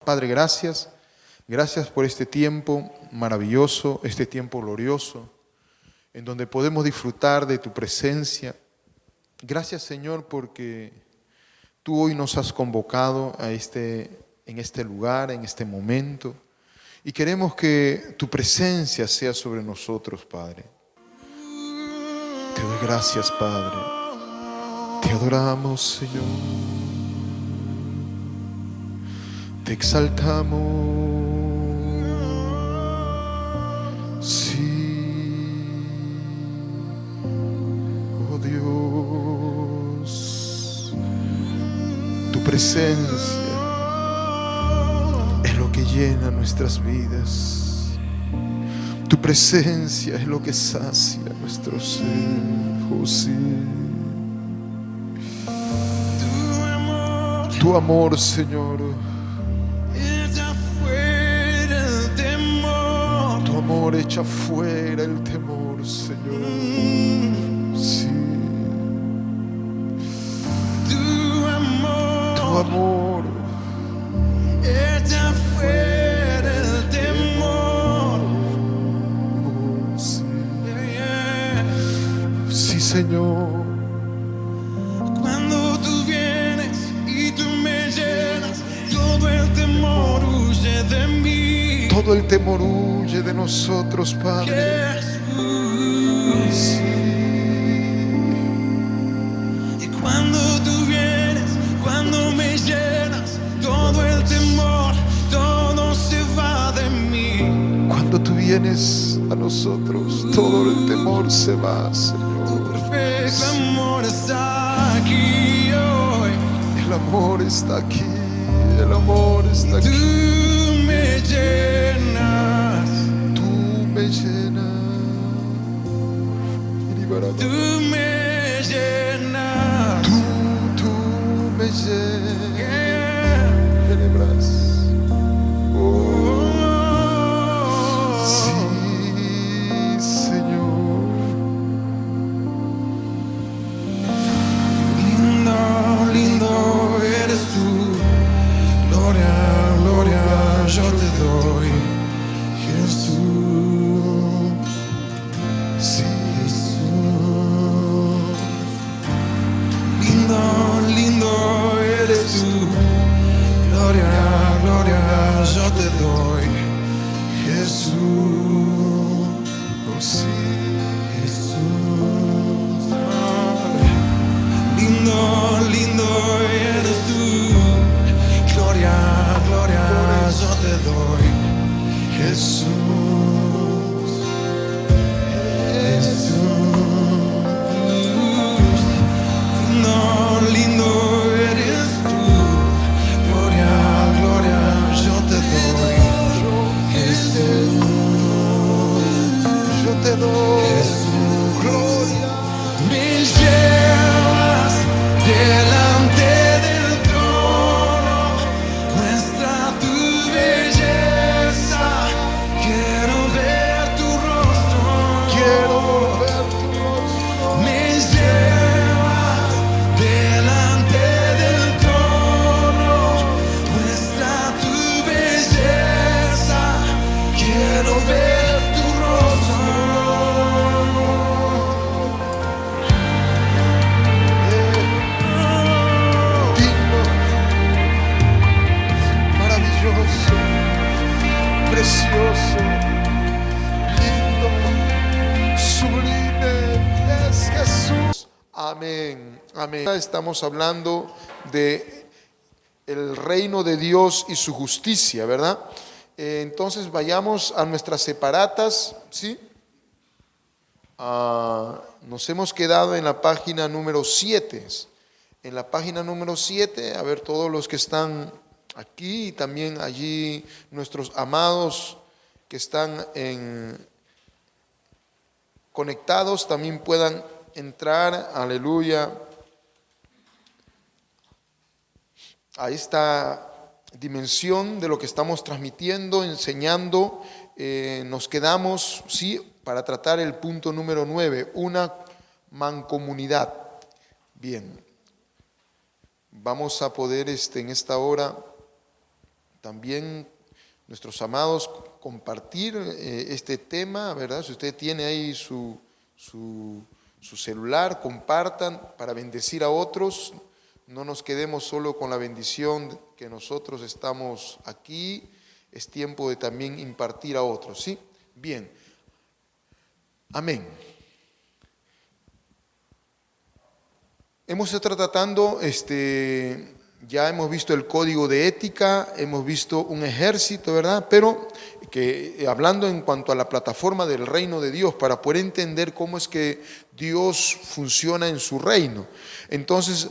Padre, gracias. Gracias por este tiempo maravilloso, este tiempo glorioso, en donde podemos disfrutar de tu presencia. Gracias, Señor, porque tú hoy nos has convocado en este lugar, en este momento, y queremos que tu presencia sea sobre nosotros, Padre. Te doy gracias, Padre. Te adoramos, Señor. Te exaltamos. Sí, oh Dios, tu presencia es lo que llena nuestras vidas. Tu presencia es lo que sacia nuestro ser, oh sí. Tu amor, Señor, tu amor echa fuera el temor, Señor. Sí. Tu amor echa fuera el temor. oh, sí. Sí, Señor. Cuando tú vienes y tú me llenas, todo el temor huye de mí. Todo el temor huye de nosotros, Padre. Jesús. Sí. Y cuando tú vienes, cuando me llenas, todo el temor, todo se va de mí. Cuando tú vienes a nosotros, todo el temor se va, Señor. Perfecto amor está aquí hoy. El amor está aquí, el amor está aquí. Tú me llenas, Tú me llenas. tú me llenas. Tú me llenas. Yeah. Celebras. Oh, Oh. sí, Señor. Lindo, lindo eres tú. Gloria, gloria, yo te doy, Jesús. Sí, Jesús. Lindo, lindo eres tú. Gloria, gloria, yo te doy, Jesús. oh, sí. Jesús. Lindo, lindo eres tú. Gloria, gloria, yo te doy, Jesús. Jesús. Lindo, lindo eres tú. Gloria, gloria, yo te doy, Jesús. Yo te doy Jesús. gloria. Me llevas delante del trono, muestra tu belleza. Quiero ver tu rostro. Quiero ver tu rostro. Me llevas delante del trono, muestra tu belleza. Quiero ver tu rostro. Digno, maravilloso, precioso, lindo, sublime es Jesús. Amén, amén. Estamos hablando de el reino de Dios y su justicia, ¿verdad? Entonces vayamos a nuestras separatas, ¿sí? Nos hemos quedado en la página número 7. En la página número 7, a ver, todos los que están aquí y también allí nuestros amados que están conectados también puedan entrar, aleluya, a esta dimensión de lo que estamos transmitiendo, enseñando. Nos quedamos, sí, para tratar el punto número 9, una mancomunidad. Bien, vamos a poder en esta hora también nuestros amados compartir este tema, ¿verdad? Si usted tiene ahí su celular, compartan para bendecir a otros. No nos quedemos solo con la bendición que nosotros estamos aquí. Es tiempo de también impartir a otros, ¿sí? Bien. Amén. Hemos estado tratando, ya hemos visto el código de ética, hemos visto un ejército, ¿verdad? Pero que hablando en cuanto a la plataforma del reino de Dios, para poder entender cómo es que Dios funciona en su reino. Entonces,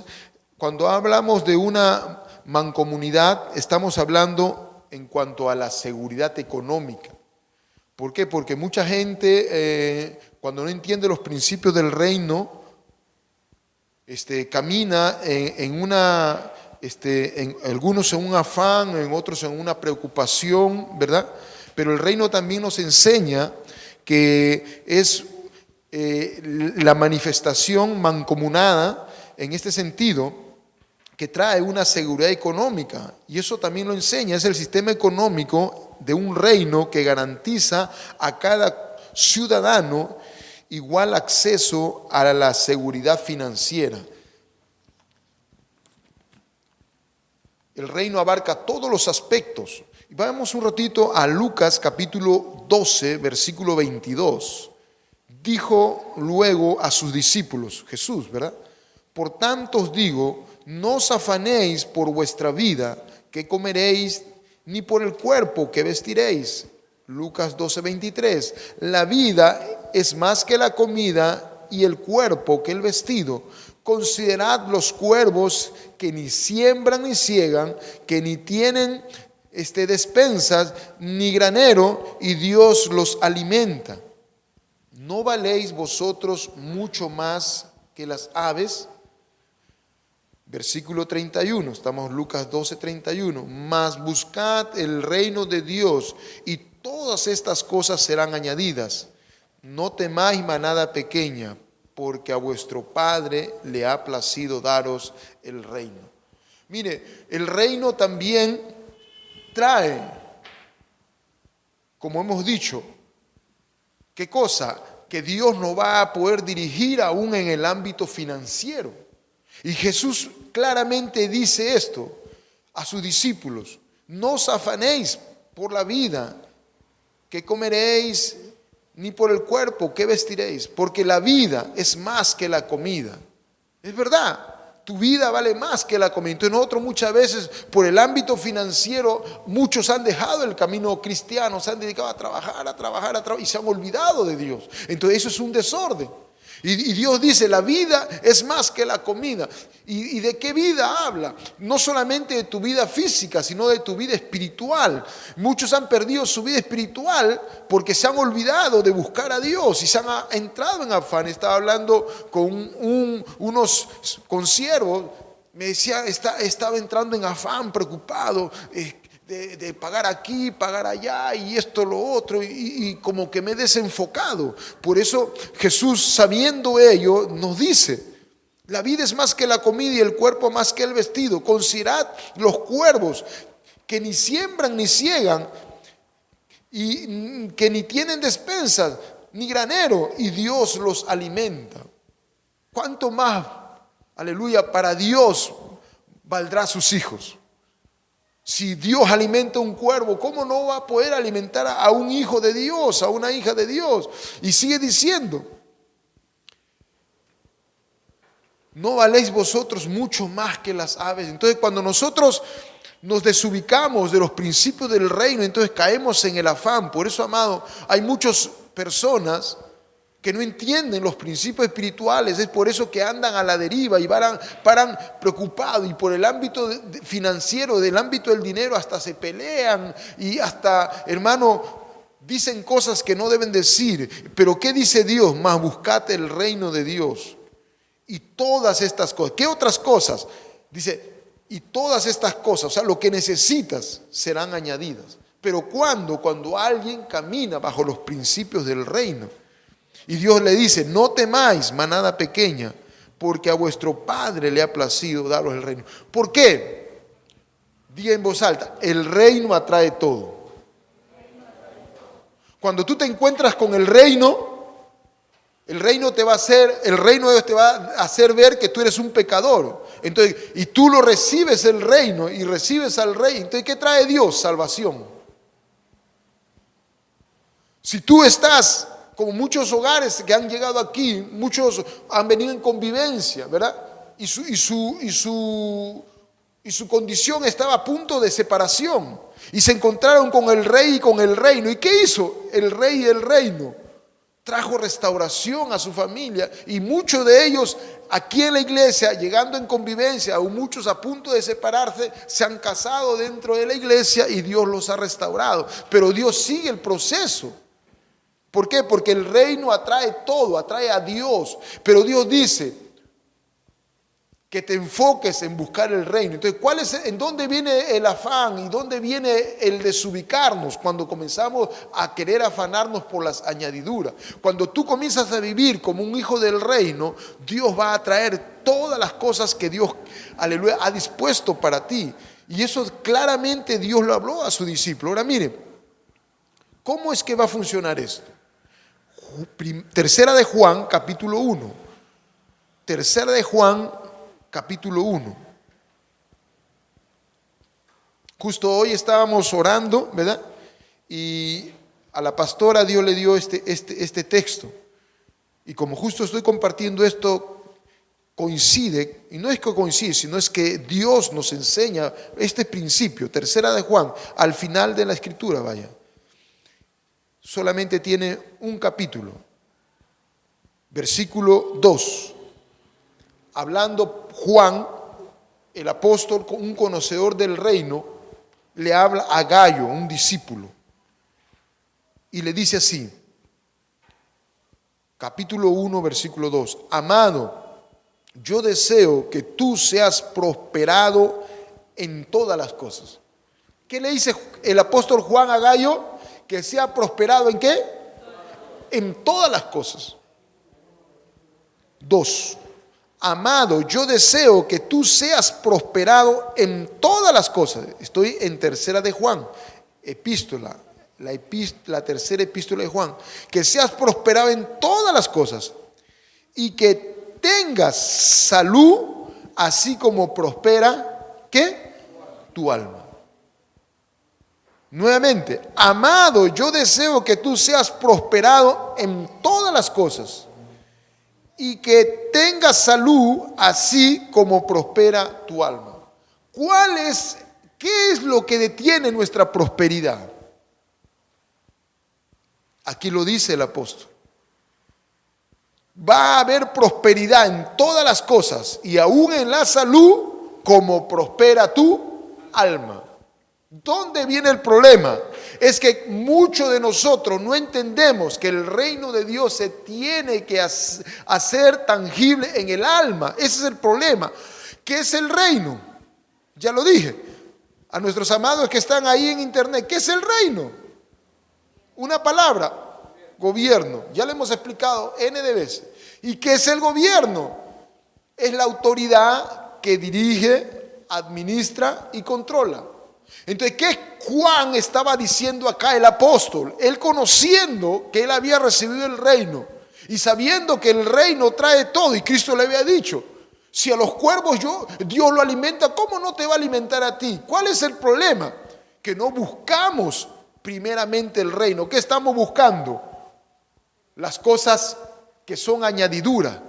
cuando hablamos de una mancomunidad, estamos hablando en cuanto a la seguridad económica. ¿Por qué? Porque mucha gente, cuando no entiende los principios del reino, camina en algunos en un afán, en otros en una preocupación, ¿verdad? Pero el reino también nos enseña que es la manifestación mancomunada en este sentido, que trae una seguridad económica, y eso también lo enseña, es el sistema económico de un reino que garantiza a cada ciudadano igual acceso a la seguridad financiera. El reino abarca todos los aspectos. Y vamos un ratito a Lucas capítulo 12, versículo 22. Dijo luego a sus discípulos, Jesús, ¿verdad? Por tanto os digo, no os afanéis por vuestra vida, qué comeréis, ni por el cuerpo que vestiréis. Lucas 12, 23. La vida es más que la comida y el cuerpo que el vestido. Considerad los cuervos que ni siembran ni ciegan, que ni tienen despensas ni granero, y Dios los alimenta. ¿No valéis vosotros mucho más que las aves? Versículo 31, estamos en Lucas 12, 31. Mas buscad el reino de Dios y todas estas cosas serán añadidas. No temáis, manada pequeña, porque a vuestro Padre le ha placido daros el reino. Mire, el reino también trae, como hemos dicho, ¿qué cosa? Que Dios nos va a poder dirigir aún en el ámbito financiero. Y Jesús claramente dice esto a sus discípulos: no os afanéis por la vida, qué comeréis, ni por el cuerpo, qué vestiréis, porque la vida es más que la comida. Es verdad, tu vida vale más que la comida. Entonces nosotros muchas veces por el ámbito financiero, muchos han dejado el camino cristiano, se han dedicado a trabajar y se han olvidado de Dios. Entonces eso es un desorden. Y Dios dice, la vida es más que la comida. ¿Y de qué vida habla? No solamente de tu vida física, sino de tu vida espiritual. Muchos han perdido su vida espiritual porque se han olvidado de buscar a Dios y se han entrado en afán. Estaba hablando con unos consiervos, me decía, estaba entrando en afán, preocupado, de pagar aquí, pagar allá y esto, lo otro, y como que me he desenfocado. Por eso Jesús, sabiendo ello, nos dice, la vida es más que la comida y el cuerpo más que el vestido. Considerad los cuervos que ni siembran ni ciegan y que ni tienen despensas ni granero, y Dios los alimenta. ¿Cuánto más, aleluya, para Dios valdrá sus hijos? Si Dios alimenta un cuervo, ¿cómo no va a poder alimentar a un hijo de Dios, a una hija de Dios? Y sigue diciendo, ¿no valéis vosotros mucho más que las aves? Entonces cuando nosotros nos desubicamos de los principios del reino, entonces caemos en el afán. Por eso, amado, hay muchas personas que no entienden los principios espirituales. Es por eso que andan a la deriva y paran preocupados, y por el ámbito financiero, del ámbito del dinero, hasta se pelean y hasta, hermano, dicen cosas que no deben decir. Pero ¿qué dice Dios? Más buscad el reino de Dios y todas estas cosas. ¿Qué otras cosas? Dice, y todas estas cosas, o sea, lo que necesitas serán añadidas. Pero cuando alguien camina bajo los principios del reino, y Dios le dice, no temáis, manada pequeña, porque a vuestro Padre le ha placido daros el reino. ¿Por qué? Diga en voz alta, el reino atrae todo. Cuando tú te encuentras con el reino te va a hacer, el reino de Dios te va a hacer ver que tú eres un pecador. Entonces, y tú lo recibes el reino y recibes al rey. Entonces, ¿qué trae Dios? Salvación. Si tú estás, como muchos hogares que han llegado aquí, muchos han venido en convivencia, ¿verdad? Y su condición estaba a punto de separación. Y se encontraron con el rey y con el reino. ¿Y qué hizo el rey y el reino? Trajo restauración a su familia. Y muchos de ellos aquí en la iglesia, llegando en convivencia, o muchos a punto de separarse, se han casado dentro de la iglesia y Dios los ha restaurado. Pero Dios sigue el proceso. ¿Por qué? Porque el reino atrae todo, atrae a Dios. Pero Dios dice que te enfoques en buscar el reino. Entonces, ¿en dónde viene el afán y dónde viene el desubicarnos? Cuando comenzamos a querer afanarnos por las añadiduras. Cuando tú comienzas a vivir como un hijo del reino, Dios va a traer todas las cosas que Dios, aleluya, ha dispuesto para ti. Y eso claramente Dios lo habló a su discípulo. Ahora mire, ¿cómo es que va a funcionar esto? Tercera de Juan, capítulo 1. Tercera de Juan, capítulo 1. Justo hoy estábamos orando, ¿verdad? Y a la pastora Dios le dio este texto. Y como justo estoy compartiendo esto, coincide, y no es que coincide, sino es que Dios nos enseña este principio. Tercera de Juan, al final de la escritura, vaya. Solamente tiene un capítulo. Versículo 2. Hablando Juan, el apóstol, un conocedor del reino, le habla a Gayo, un discípulo, y le dice así, capítulo 1, versículo 2, amado, yo deseo que tú seas prosperado en todas las cosas. ¿Qué le dice el apóstol Juan a Gayo? Que sea prosperado ¿en qué? En todas las cosas. 2. Amado, yo deseo que tú seas prosperado en todas las cosas. Estoy en tercera de Juan, epístola, la tercera epístola de Juan. Que seas prosperado en todas las cosas y que tengas salud, así como prospera, ¿qué? Tu alma. Nuevamente, amado, yo deseo que tú seas prosperado en todas las cosas y que tengas salud así como prospera tu alma. ¿Qué es lo que detiene nuestra prosperidad? Aquí lo dice el apóstol. Va a haber prosperidad en todas las cosas y aún en la salud como prospera tu alma. ¿Dónde viene el problema? Es que muchos de nosotros no entendemos que el reino de Dios se tiene que hacer tangible en el alma. Ese es el problema. ¿Qué es el reino? Ya lo dije. A nuestros amados que están ahí en internet, ¿qué es el reino? Una palabra, gobierno. Ya lo hemos explicado N de veces. ¿Y qué es el gobierno? Es la autoridad que dirige, administra y controla. Entonces, ¿qué Juan estaba diciendo acá el apóstol? Él conociendo que él había recibido el reino y sabiendo que el reino trae todo, y Cristo le había dicho, si a los cuervos Dios lo alimenta, ¿cómo no te va a alimentar a ti? ¿Cuál es el problema? Que no buscamos primeramente el reino. ¿Qué estamos buscando? Las cosas que son añadidura.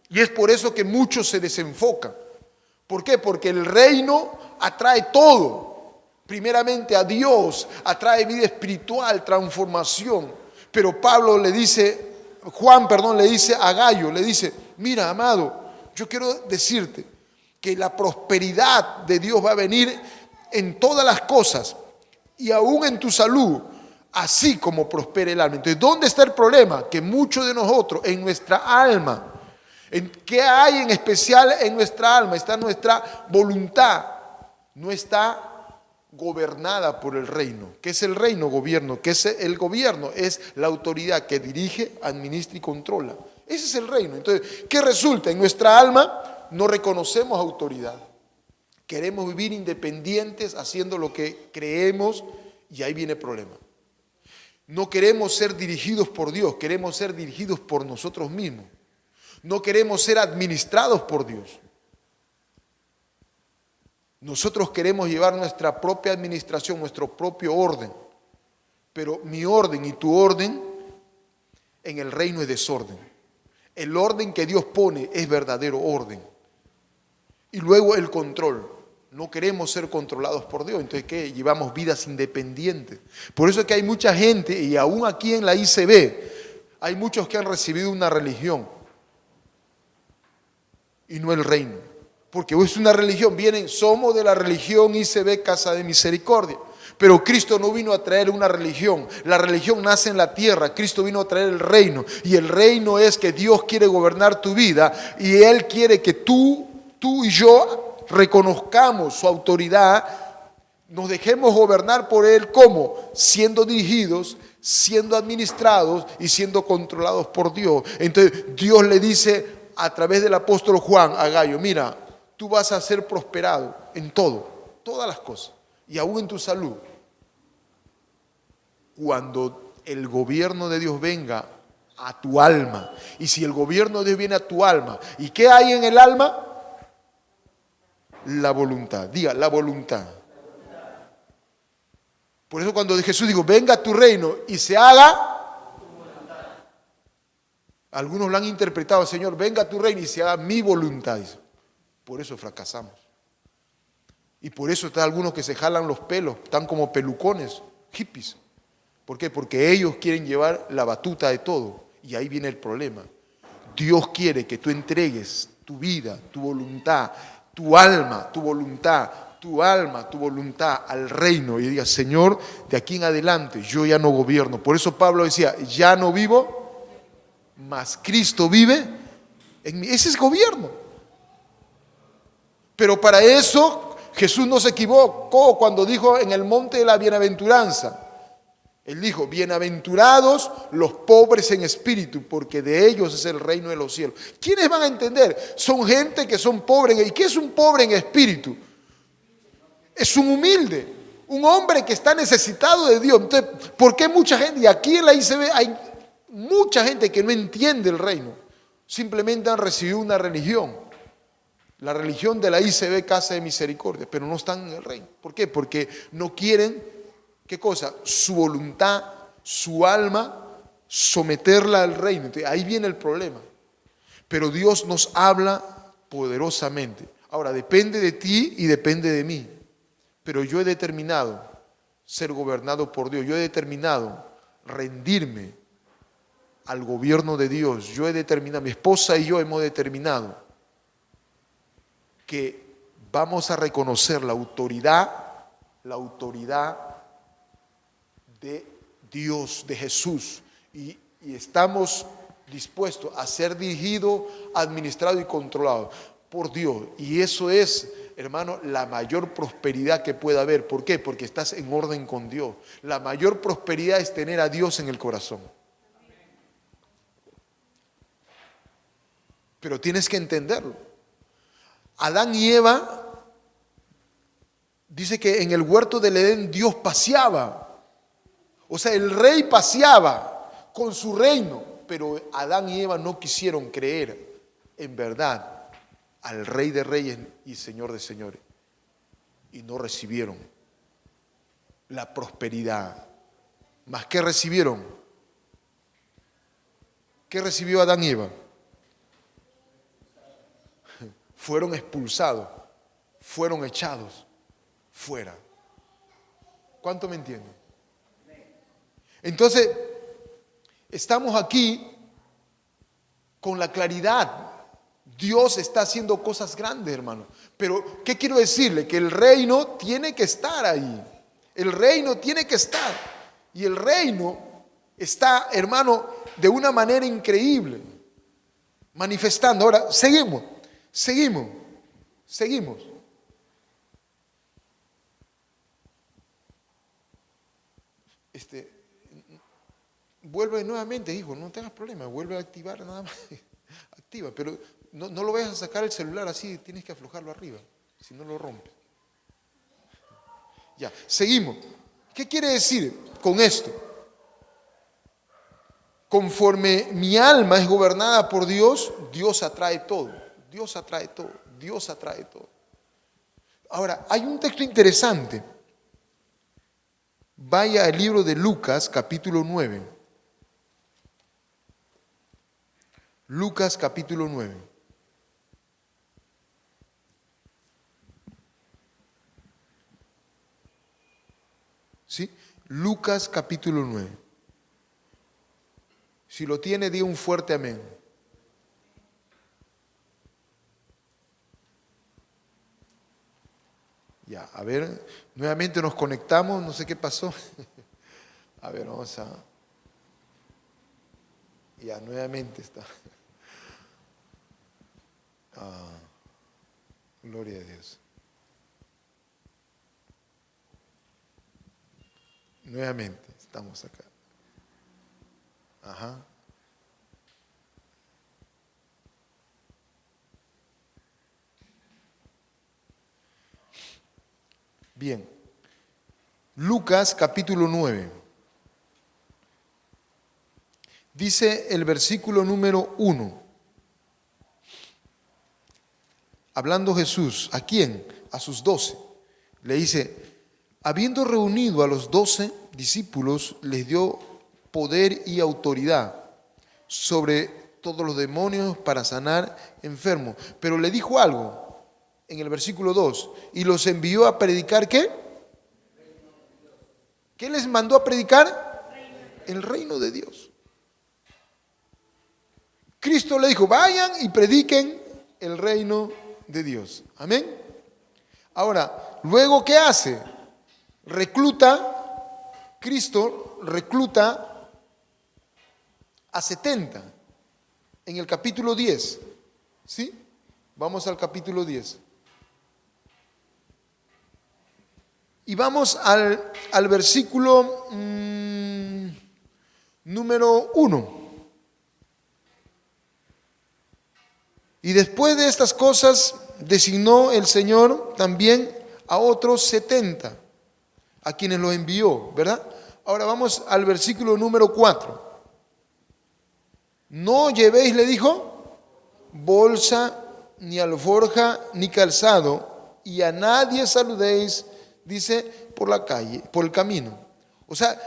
Y es por eso que muchos se desenfocan. ¿Por qué? Porque el reino atrae todo. Primeramente a Dios, atrae vida espiritual, transformación. Pero Juan le dice a Gayo, le dice, mira, amado, yo quiero decirte que la prosperidad de Dios va a venir en todas las cosas y aún en tu salud, así como prospere el alma. Entonces, ¿dónde está el problema? Que muchos de nosotros en nuestra alma, ¿qué hay en especial en nuestra alma? Está nuestra voluntad, no está gobernada por el reino. ¿Qué es el reino? Gobierno. ¿Qué es el gobierno? Es la autoridad que dirige, administra y controla. Ese es el reino. Entonces, ¿qué resulta? En nuestra alma no reconocemos autoridad. Queremos vivir independientes haciendo lo que creemos y ahí viene el problema. No queremos ser dirigidos por Dios, queremos ser dirigidos por nosotros mismos. No queremos ser administrados por Dios. Nosotros queremos llevar nuestra propia administración, nuestro propio orden. Pero mi orden y tu orden en el reino es desorden. El orden que Dios pone es verdadero orden. Y luego el control. No queremos ser controlados por Dios. Entonces, ¿qué? Llevamos vidas independientes. Por eso es que hay mucha gente, y aún aquí en la ICB, hay muchos que han recibido una religión y no el reino. Porque es una religión, somos de la religión ICB Casa de Misericordia. Pero Cristo no vino a traer una religión. La religión nace en la tierra. Cristo vino a traer el reino. Y el reino es que Dios quiere gobernar tu vida. Y Él quiere que tú y yo reconozcamos su autoridad. Nos dejemos gobernar por Él. ¿Cómo? Siendo dirigidos, siendo administrados y siendo controlados por Dios. Entonces Dios le dice a través del apóstol Juan a Gallo, mira, tú vas a ser prosperado en todo, todas las cosas. Y aún en tu salud. Cuando el gobierno de Dios venga a tu alma, y si el gobierno de Dios viene a tu alma, ¿y qué hay en el alma? La voluntad. Diga, la voluntad. Por eso cuando Jesús dijo, venga a tu reino y se haga, algunos lo han interpretado, Señor, venga a tu reino y se haga mi voluntad. Por eso fracasamos. Y por eso están algunos que se jalan los pelos, están como pelucones, hippies. ¿Por qué? Porque ellos quieren llevar la batuta de todo. Y ahí viene el problema. Dios quiere que tú entregues tu vida, tu voluntad, tu alma, tu voluntad, tu alma, tu voluntad al reino. Y digas, Señor, de aquí en adelante yo ya no gobierno. Por eso Pablo decía, ya no vivo, mas Cristo vive en mí. Ese es gobierno. Pero para eso Jesús no se equivocó cuando dijo en el monte de la bienaventuranza. Él dijo, bienaventurados los pobres en espíritu, porque de ellos es el reino de los cielos. ¿Quiénes van a entender? Son gente que son pobres. ¿Y qué es un pobre en espíritu? Es un humilde, un hombre que está necesitado de Dios. Entonces, ¿por qué mucha gente? Y aquí en la ICB hay mucha gente que no entiende el reino. Simplemente han recibido una religión. La religión de la ICB Casa de Misericordia, pero no están en el reino. ¿Por qué? Porque no quieren, ¿qué cosa? Su voluntad, su alma, someterla al reino. Entonces, ahí viene el problema. Pero Dios nos habla poderosamente. Ahora, depende de ti y depende de mí. Pero yo he determinado ser gobernado por Dios. Yo he determinado rendirme al gobierno de Dios. Yo he determinado, mi esposa y yo hemos determinado que vamos a reconocer la autoridad de Dios, de Jesús, y estamos dispuestos a ser dirigidos, administrados y controlados por Dios. Y eso es, hermano, la mayor prosperidad que pueda haber. ¿Por qué? Porque estás en orden con Dios. La mayor prosperidad es tener a Dios en el corazón. Pero tienes que entenderlo. Adán y Eva, dice que en el huerto del Edén Dios paseaba. O sea, el rey paseaba con su reino, pero Adán y Eva no quisieron creer en verdad al Rey de Reyes y Señor de Señores. Y no recibieron la prosperidad. ¿Más qué recibieron? ¿Qué recibió Adán y Eva? Fueron expulsados, fueron echados fuera. ¿Cuánto me entienden? Entonces, estamos aquí con la claridad. Dios está haciendo cosas grandes, hermano. Pero, ¿qué quiero decirle? Que el reino tiene que estar ahí. El reino tiene que estar. Y el reino está, hermano, de una manera increíble, manifestando. Ahora, seguimos. Vuelve nuevamente, hijo, no tengas problema, vuelve a activar nada más. Activa, pero no lo vayas a sacar el celular así, tienes que aflojarlo arriba, si no lo rompes. Ya, seguimos. ¿Qué quiere decir con esto? Conforme mi alma es gobernada por Dios, Dios atrae todo. Dios atrae todo. Dios atrae todo. Ahora, hay un texto interesante. Vaya al libro de Lucas, capítulo 9. Lucas, capítulo 9. ¿Sí? Lucas, capítulo 9. Si lo tiene, diga un fuerte amén. Ya, a ver, nuevamente nos conectamos, no sé qué pasó. A ver, vamos a... Ya, nuevamente está. Gloria a Dios. Nuevamente, estamos acá. Ajá. Bien. Lucas capítulo 9. Dice el versículo número 1. Hablando Jesús, ¿a quién? A sus 12. Le dice, habiendo reunido a los 12 discípulos, les dio poder y autoridad sobre todos los demonios para sanar enfermos. Pero le dijo algo en el versículo 2, y los envió a predicar, ¿qué? ¿Qué les mandó a predicar? El reino de Dios. Cristo le dijo, vayan y prediquen el reino de Dios. Amén. Ahora, luego, ¿qué hace? Cristo recluta a 70 en el capítulo 10. ¿Sí? Vamos al capítulo 10. Y vamos al versículo número 1. Y después de estas cosas designó el Señor también a otros 70, a quienes los envió, ¿verdad? Ahora vamos al versículo número 4. No llevéis, le dijo, bolsa, ni alforja, ni calzado, y a nadie saludéis, dice, por la calle, por el camino. O sea,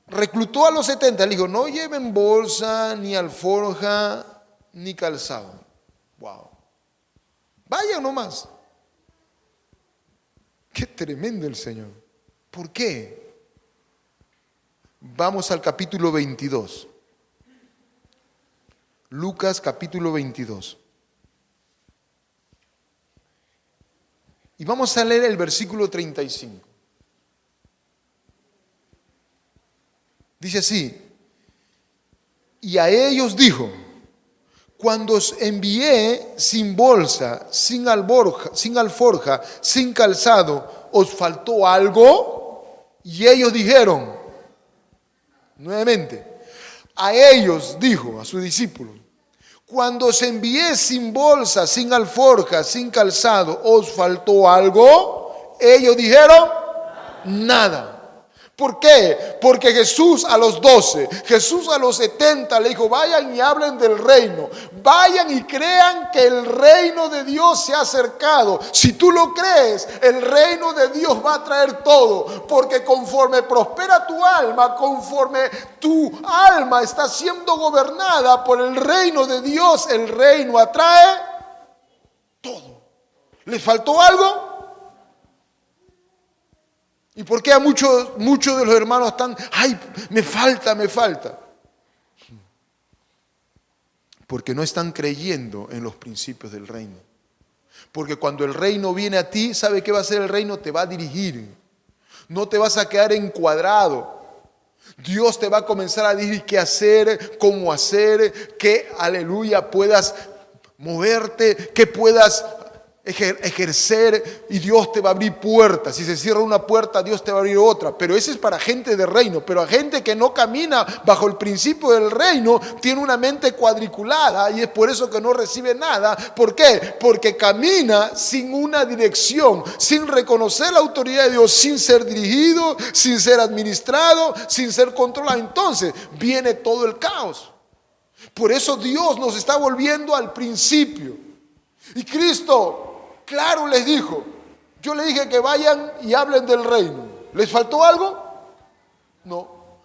reclutó a los 70, le dijo, no lleven bolsa, ni alforja, ni calzado. Wow. Vayan nomás. Qué tremendo el Señor. ¿Por qué? Vamos al capítulo 22. Lucas capítulo 22. Y vamos a leer el versículo 35. Dice así, y a ellos dijo, cuando os envié sin bolsa, sin alforja, sin calzado, ¿os faltó algo? Y ellos dijeron, nuevamente, a ellos dijo, a sus discípulos, cuando os envié sin bolsa, sin alforja, sin calzado, ¿os faltó algo? Ellos dijeron, nada. ¿Por qué? Porque Jesús a los 12, Jesús a los 70 le dijo, vayan y hablen del reino, vayan y crean que el reino de Dios se ha acercado. Si tú lo crees, el reino de Dios va a traer todo, porque conforme prospera tu alma, conforme tu alma está siendo gobernada por el reino de Dios, el reino atrae todo. ¿Le faltó algo? ¿Y por qué a muchos de los hermanos están, ay, me falta? Porque no están creyendo en los principios del reino. Porque cuando el reino viene a ti, ¿sabe qué va a hacer el reino? Te va a dirigir. No te vas a quedar encuadrado. Dios te va a comenzar a decir qué hacer, cómo hacer, que, aleluya, puedas moverte, que puedas ejercer y Dios te va a abrir puertas. Si se cierra una puerta, Dios te va a abrir otra. Pero ese es para gente de reino. Pero a gente que no camina bajo el principio del reino, tiene una mente cuadriculada y es por eso que no recibe nada. ¿Por qué? Porque camina sin una dirección, sin reconocer la autoridad de Dios, sin ser dirigido, sin ser administrado, sin ser controlado. Entonces viene todo el caos. Por eso Dios nos está volviendo al principio. Y Cristo, claro, les dijo, yo les dije que vayan y hablen del reino. ¿Les faltó algo? No.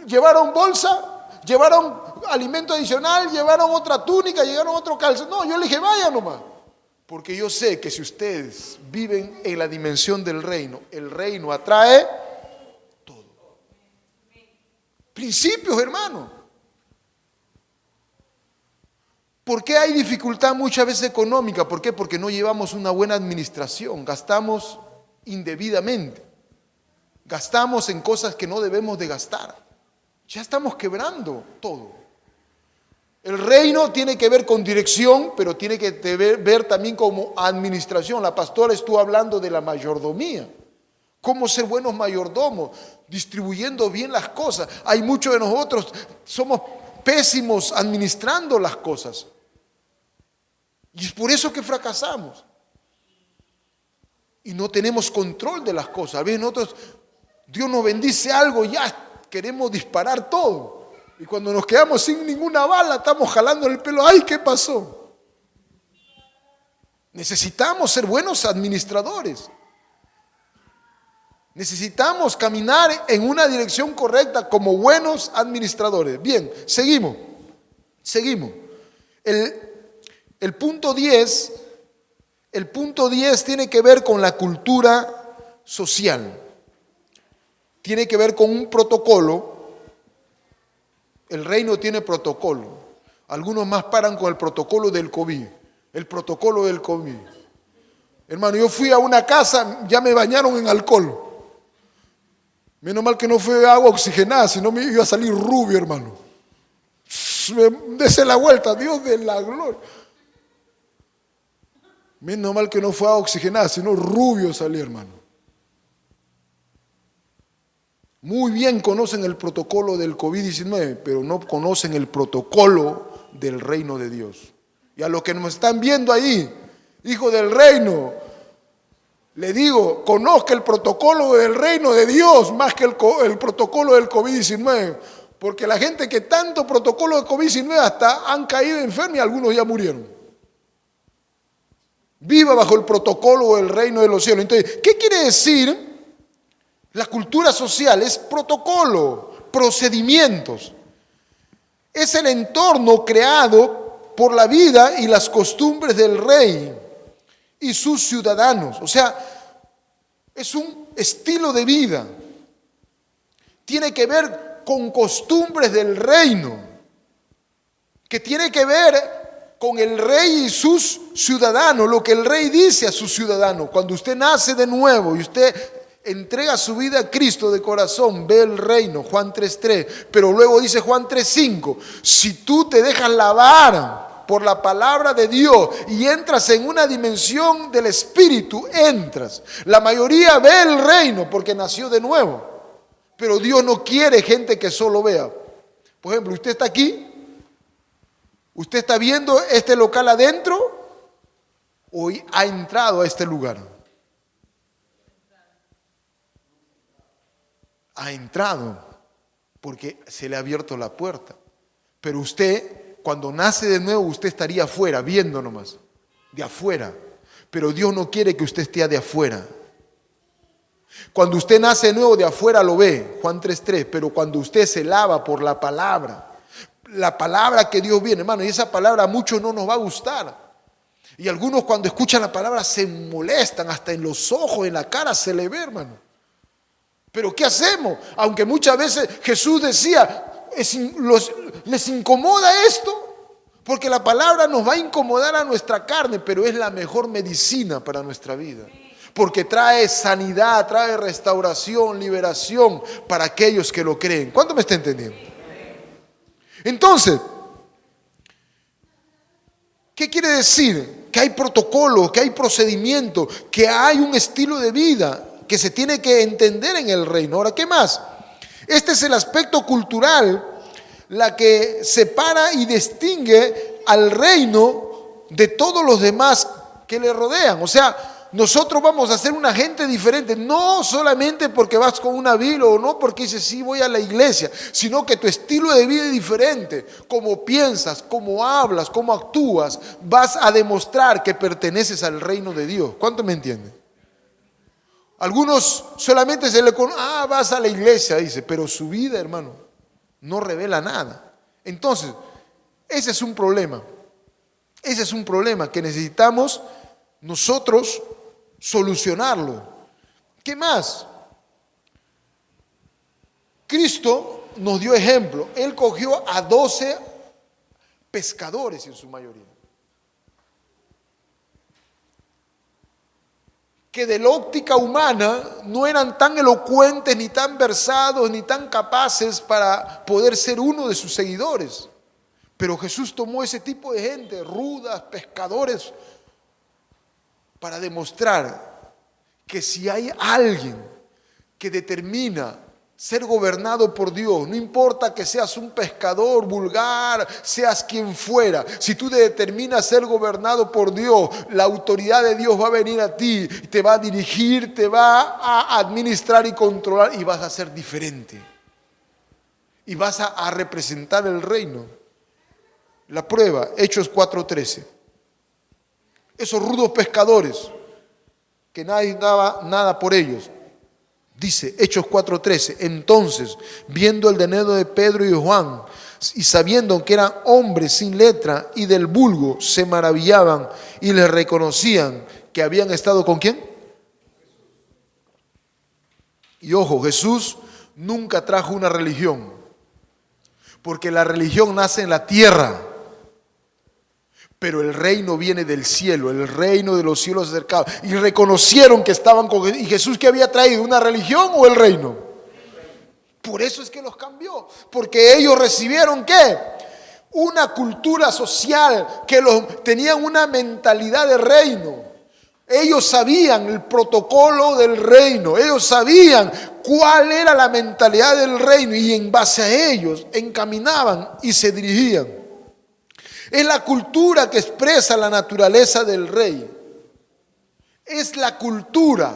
¿Llevaron bolsa? ¿Llevaron alimento adicional? ¿Llevaron otra túnica? ¿Llevaron otro calzado? No, yo les dije, vayan nomás. Porque yo sé que si ustedes viven en la dimensión del reino, el reino atrae todo. Principios, hermano. ¿Por qué hay dificultad muchas veces económica? ¿Por qué? Porque no llevamos una buena administración, gastamos indebidamente, gastamos en cosas que no debemos de gastar. Ya estamos quebrando todo. El reino tiene que ver con dirección, pero tiene que ver también como administración. La pastora estuvo hablando de la mayordomía. Cómo ser buenos mayordomos, distribuyendo bien las cosas. Hay muchos de nosotros, somos pésimos administrando las cosas. Y es por eso que fracasamos. Y no tenemos control de las cosas. A veces nosotros, Dios nos bendice algo y ya queremos disparar todo. Y cuando nos quedamos sin ninguna bala, estamos jalando el pelo. ¡Ay, qué pasó! Necesitamos ser buenos administradores. Necesitamos caminar en una dirección correcta como buenos administradores. Bien, seguimos. El punto 10 tiene que ver con la cultura social. Tiene que ver con un protocolo. El reino tiene protocolo. Algunos más paran con el protocolo del COVID. El protocolo del COVID. Hermano, yo fui a una casa, ya me bañaron en alcohol. Menos mal que no fue agua oxigenada, si no me iba a salir rubio, hermano. Dese la vuelta, Dios de la gloria. Menos mal que no fue agua oxigenada, sino rubio salí, hermano. Muy bien conocen el protocolo del COVID-19, pero no conocen el protocolo del reino de Dios. Y a los que nos están viendo ahí, hijos del reino, le digo, conozca el protocolo del reino de Dios más que el protocolo del COVID-19. Porque la gente que tanto protocolo de COVID-19 hasta han caído enfermos y algunos ya murieron. Viva bajo el protocolo del reino de los cielos. Entonces, ¿qué quiere decir? La cultura social es protocolo, procedimientos. Es el entorno creado por la vida y las costumbres del rey y sus ciudadanos. O sea, es un estilo de vida. Tiene que ver con costumbres del reino, que tiene que ver con el rey y sus ciudadanos, lo que el rey dice a sus ciudadanos. Cuando usted nace de nuevo y usted entrega su vida a Cristo de corazón, ve el reino, Juan 3:3, pero luego dice Juan 3:5, si tú te dejas lavar por la palabra de Dios y entras en una dimensión del Espíritu, entras. La mayoría ve el reino porque nació de nuevo, pero Dios no quiere gente que solo vea. Por ejemplo, usted está aquí, usted está viendo este local adentro o ha entrado a este lugar. Ha entrado porque se le ha abierto la puerta. Pero usted, cuando nace de nuevo, usted estaría afuera, viendo nomás, de afuera. Pero Dios no quiere que usted esté de afuera. Cuando usted nace de nuevo, de afuera lo ve, Juan 3:3. Pero cuando usted se lava por la palabra que Dios viene, hermano, y esa palabra a muchos no nos va a gustar. Y algunos cuando escuchan la palabra se molestan, hasta en los ojos, en la cara se le ve, hermano. Pero ¿qué hacemos? Aunque muchas veces Jesús decía, ¿les incomoda esto? Porque la palabra nos va a incomodar a nuestra carne, pero es la mejor medicina para nuestra vida. Porque trae sanidad, trae restauración, liberación para aquellos que lo creen. ¿Cuánto me está entendiendo? Entonces, ¿qué quiere decir? que hay protocolo, que hay procedimiento, que hay un estilo de vida que se tiene que entender en el reino. Ahora, ¿qué más? Este es el aspecto cultural, la que separa y distingue al reino de todos los demás que le rodean. O sea, nosotros vamos a ser una gente diferente, no solamente porque vas con una Biblia o no porque dices sí voy a la iglesia, sino que tu estilo de vida es diferente. Cómo piensas, cómo hablas, cómo actúas, vas a demostrar que perteneces al reino de Dios. ¿Cuánto me entienden? Algunos solamente se le conocen, vas a la iglesia, dice, pero su vida, hermano, no revela nada. Entonces, ese es un problema. Ese es un problema que necesitamos nosotros solucionarlo. ¿Qué más? Cristo nos dio ejemplo. Él cogió a 12 pescadores en su mayoría, que de la óptica humana no eran tan elocuentes, ni tan versados, ni tan capaces para poder ser uno de sus seguidores. Pero Jesús tomó ese tipo de gente, rudas, pescadores, para demostrar que si hay alguien que determina ser gobernado por Dios, no importa que seas un pescador vulgar, seas quien fuera, si tú determinas ser gobernado por Dios, la autoridad de Dios va a venir a ti, te va a dirigir, te va a administrar y controlar y vas a ser diferente. Y vas a representar el reino. La prueba, Hechos 4:13. Esos rudos pescadores, que nadie daba nada por ellos. Dice Hechos 4:13, entonces, viendo el denuedo de Pedro y Juan, y sabiendo que eran hombres sin letra y del vulgo, se maravillaban y les reconocían que habían estado ¿con quién? Y ojo, Jesús nunca trajo una religión, porque la religión nace en la tierra. Pero el reino viene del cielo, el reino de los cielos acercados. Y reconocieron que estaban con Jesús. ¿Y Jesús qué había traído? ¿Una religión o el reino? Por eso es que los cambió. Porque ellos recibieron ¿qué? Una cultura social, que tenían una mentalidad de reino. Ellos sabían el protocolo del reino. Ellos sabían cuál era la mentalidad del reino. Y en base a ellos encaminaban y se dirigían. Es la cultura que expresa la naturaleza del rey. Es la cultura.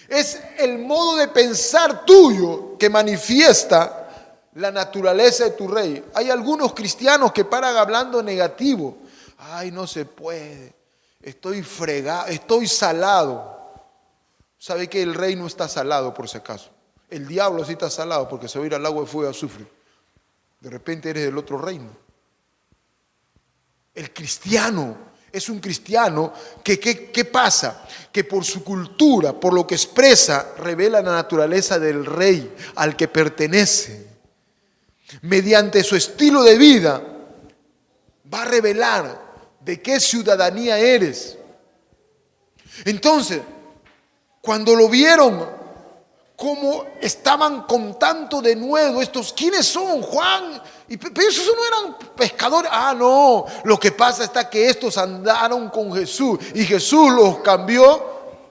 Es el modo de pensar tuyo que manifiesta la naturaleza de tu rey. Hay algunos cristianos que paran hablando negativo. Ay, no se puede. Estoy fregado, estoy salado. ¿Sabe que el rey no está salado por si acaso? El diablo sí está salado porque se va a ir al lago de fuego y azufre. De repente eres del otro reino. El cristiano es un cristiano que, ¿qué pasa? Que por su cultura, por lo que expresa, revela la naturaleza del rey al que pertenece. Mediante su estilo de vida, va a revelar de qué ciudadanía eres. Entonces, cuando lo vieron, cómo estaban con tanto denuedo estos, ¿quiénes son? Juan. Pero esos no eran pescadores. No, lo que pasa está que estos andaron con Jesús y Jesús los cambió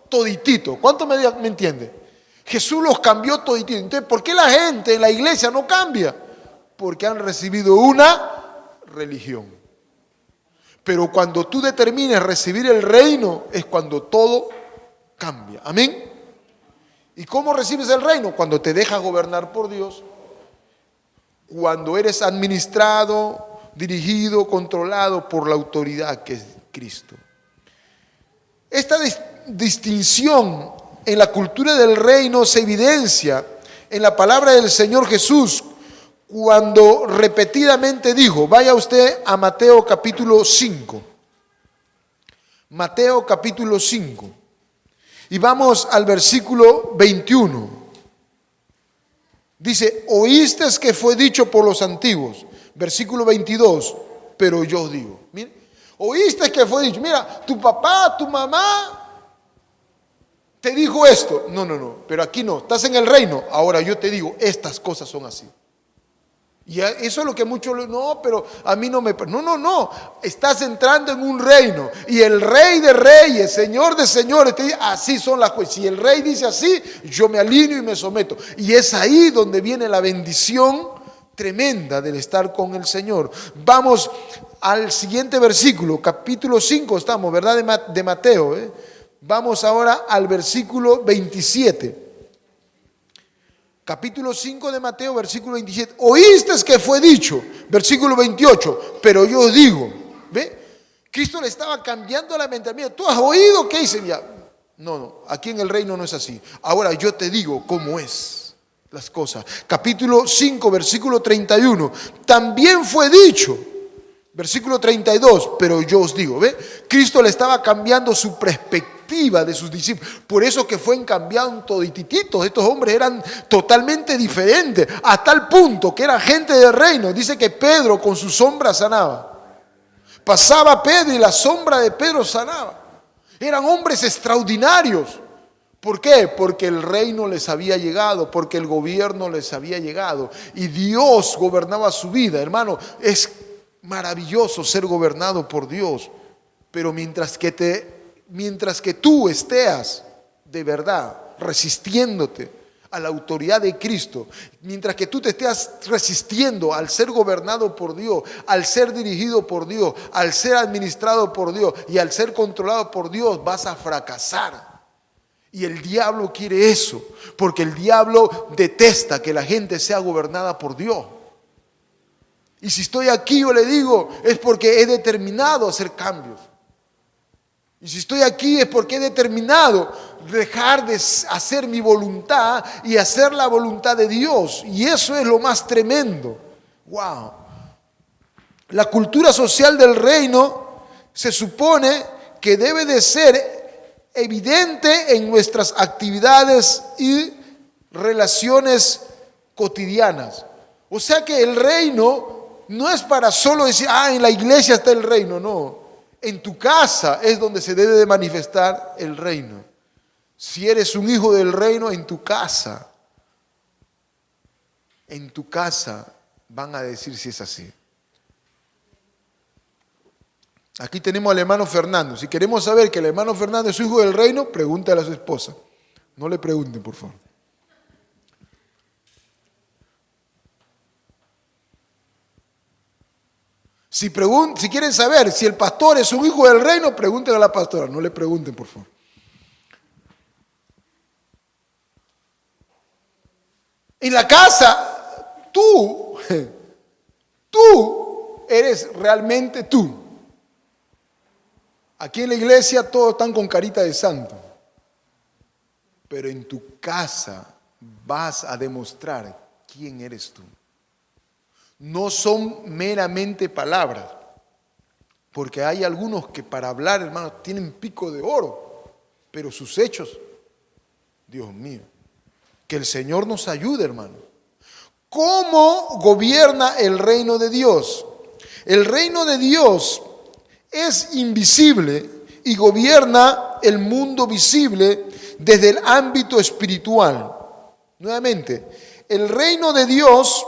toditito. ¿Cuánto me entiende? Jesús los cambió toditito. Entonces, ¿por qué la gente en la iglesia no cambia? Porque han recibido una religión. Pero cuando tú determines recibir el reino es cuando todo cambia. Amén. ¿Y cómo recibes el reino? Cuando te dejas gobernar por Dios. Cuando eres administrado, dirigido, controlado por la autoridad que es Cristo. Esta distinción en la cultura del reino se evidencia en la palabra del Señor Jesús cuando repetidamente dijo, vaya usted a Mateo capítulo 5. Mateo capítulo 5. Y vamos al versículo 21. Dice, oíste que fue dicho por los antiguos. Versículo 22, pero yo os digo. Mire, oíste que fue dicho. Mira, tu papá, tu mamá te dijo esto. No, pero aquí no. Estás en el reino. Ahora yo te digo, estas cosas son así. Y eso es lo que muchos, no, pero a mí no me... No. Estás entrando en un reino. Y el Rey de Reyes, Señor de Señores, te dice, así son las cosas. Si el Rey dice así, yo me alineo y me someto. Y es ahí donde viene la bendición tremenda del estar con el Señor. Vamos al siguiente versículo, capítulo 5 estamos, ¿verdad? De Mateo. Vamos ahora al versículo 27. Capítulo 5 de Mateo, versículo 27. Oíste que fue dicho, versículo 28, pero yo os digo, ¿ve? Cristo le estaba cambiando la mentalidad. ¿Tú has oído qué dice? Ya. No, aquí en el reino no es así. Ahora yo te digo cómo es las cosas. Capítulo 5, versículo 31. También fue dicho, versículo 32, pero yo os digo, ¿ve? Cristo le estaba cambiando su perspectiva de sus discípulos. Por eso que fue cambiando todititos. Estos hombres eran totalmente diferentes, a tal punto que eran gente del reino. Dice que Pedro con su sombra sanaba. Pasaba Pedro y la sombra de Pedro sanaba. Eran hombres extraordinarios. ¿Por qué? Porque el reino les había llegado, porque el gobierno les había llegado y Dios gobernaba su vida. Hermano, es maravilloso ser gobernado por Dios, pero mientras que tú estés de verdad resistiéndote a la autoridad de Cristo, mientras que tú te estés resistiendo al ser gobernado por Dios, al ser dirigido por Dios, al ser administrado por Dios y al ser controlado por Dios, vas a fracasar. Y el diablo quiere eso, porque el diablo detesta que la gente sea gobernada por Dios. Y si estoy aquí, yo le digo, es porque he determinado hacer cambios. Y si estoy aquí es porque he determinado dejar de hacer mi voluntad y hacer la voluntad de Dios. Y eso es lo más tremendo. Wow. La cultura social del reino se supone que debe de ser evidente en nuestras actividades y relaciones cotidianas. O sea que el reino no es para solo decir, en la iglesia está el reino, no. En tu casa es donde se debe de manifestar el reino. Si eres un hijo del reino, en tu casa van a decir si es así. Aquí tenemos al hermano Fernando. Si queremos saber que el hermano Fernando es hijo del reino, pregúntale a su esposa. No le pregunten, por favor. Si quieren saber si el pastor es un hijo del reino, pregúntenle a la pastora. No le pregunten, por favor. En la casa, tú eres realmente tú. Aquí en la iglesia todos están con carita de santo. Pero en tu casa vas a demostrar quién eres tú. No son meramente palabras. Porque hay algunos que para hablar, hermanos, tienen pico de oro. Pero sus hechos, Dios mío. Que el Señor nos ayude, hermano. ¿Cómo gobierna el reino de Dios? El reino de Dios es invisible y gobierna el mundo visible desde el ámbito espiritual. Nuevamente, el reino de Dios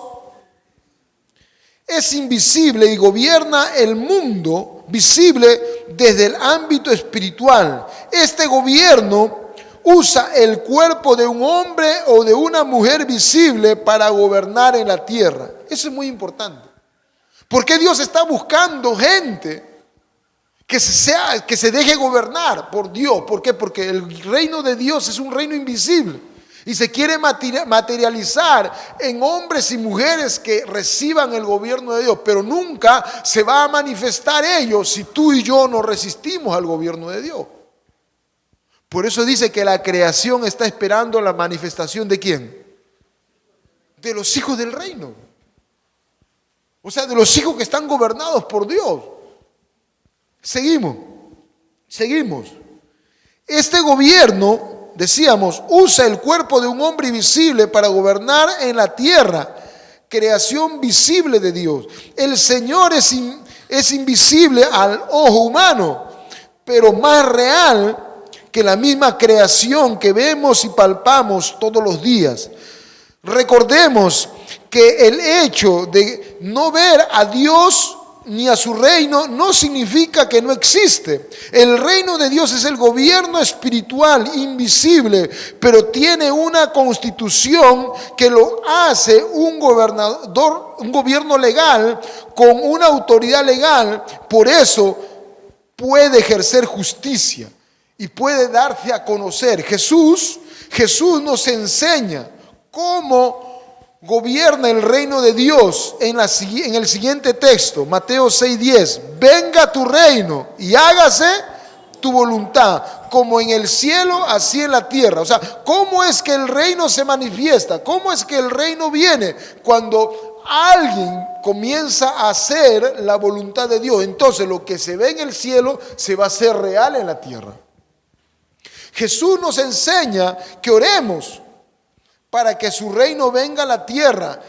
es invisible y gobierna el mundo visible desde el ámbito espiritual. Este gobierno usa el cuerpo de un hombre o de una mujer visible para gobernar en la tierra. Eso es muy importante. Porque Dios está buscando gente que se deje gobernar por Dios. ¿Por qué? Porque el reino de Dios es un reino invisible y se quiere materializar en hombres y mujeres que reciban el gobierno de Dios, pero nunca se va a manifestar ellos si tú y yo no resistimos al gobierno de Dios. Por eso dice que la creación está esperando la manifestación ¿de quién? De los hijos del reino. O sea, de los hijos que están gobernados por Dios. Seguimos. Este gobierno, decíamos, usa el cuerpo de un hombre invisible para gobernar en la tierra, creación visible de Dios. El Señor es invisible al ojo humano, pero más real que la misma creación que vemos y palpamos todos los días. Recordemos que el hecho de no ver a Dios ni a su reino no significa que no existe. El reino de Dios es el gobierno espiritual invisible, pero tiene una constitución que lo hace un gobierno legal con una autoridad legal. Por eso puede ejercer justicia y puede darse a conocer. Jesús nos enseña cómo gobierna el reino de Dios en el siguiente texto, Mateo 6:10. Venga tu reino y hágase tu voluntad, como en el cielo, así en la tierra. O sea, ¿cómo es que el reino se manifiesta? ¿Cómo es que el reino viene? Cuando alguien comienza a hacer la voluntad de Dios, entonces lo que se ve en el cielo se va a hacer real en la tierra. Jesús nos enseña que oremos para que su reino venga a la tierra.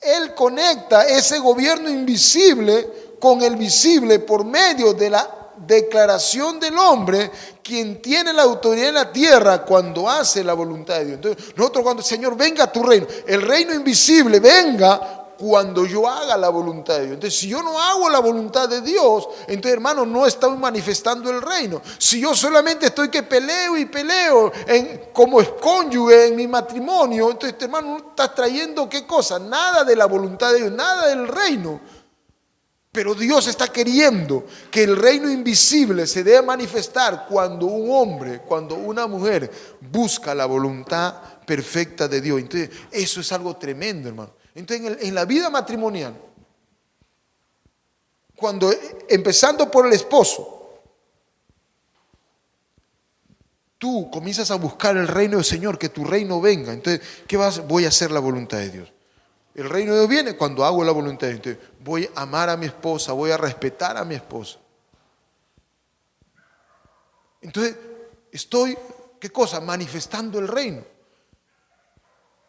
Él conecta ese gobierno invisible con el visible por medio de la declaración del hombre, quien tiene la autoridad en la tierra cuando hace la voluntad de Dios. Entonces, nosotros cuando Señor, venga a tu reino, el reino invisible venga cuando yo haga la voluntad de Dios. Entonces, si yo no hago la voluntad de Dios, entonces, hermano, no estoy manifestando el reino. Si yo solamente estoy que peleo y peleo como cónyuge en mi matrimonio, entonces, hermano, no estás trayendo ¿qué cosa? Nada de la voluntad de Dios, nada del reino. Pero Dios está queriendo que el reino invisible se dé a manifestar cuando un hombre, cuando una mujer busca la voluntad perfecta de Dios. Entonces, eso es algo tremendo, hermano. Entonces, en la vida matrimonial, cuando empezando por el esposo, tú comienzas a buscar el reino del Señor, que tu reino venga. Entonces, ¿qué vas? Voy a hacer la voluntad de Dios. El reino de Dios viene cuando hago la voluntad de Dios. Entonces, voy a amar a mi esposa, voy a respetar a mi esposa. Entonces, estoy, ¿qué cosa? Manifestando el reino.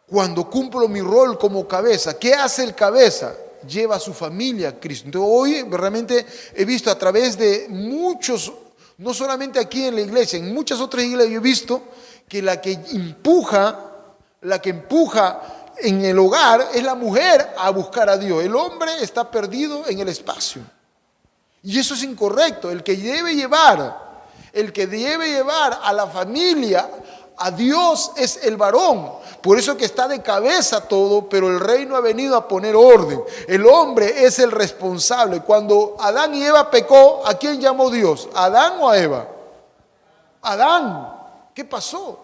Cuando cumplo mi rol como cabeza, ¿qué hace el cabeza? Lleva a su familia a Cristo. Entonces, hoy realmente he visto a través de muchos, no solamente aquí en la iglesia, en muchas otras iglesias yo he visto que la que empuja en el hogar es la mujer a buscar a Dios. El hombre está perdido en el espacio. Y eso es incorrecto. El que debe llevar a la familia a Dios es el varón. Por eso que está de cabeza todo, pero el reino ha venido a poner orden. El hombre es el responsable. Cuando Adán y Eva pecó, ¿a quién llamó Dios? ¿A Adán o a Eva? Adán. ¿Qué pasó?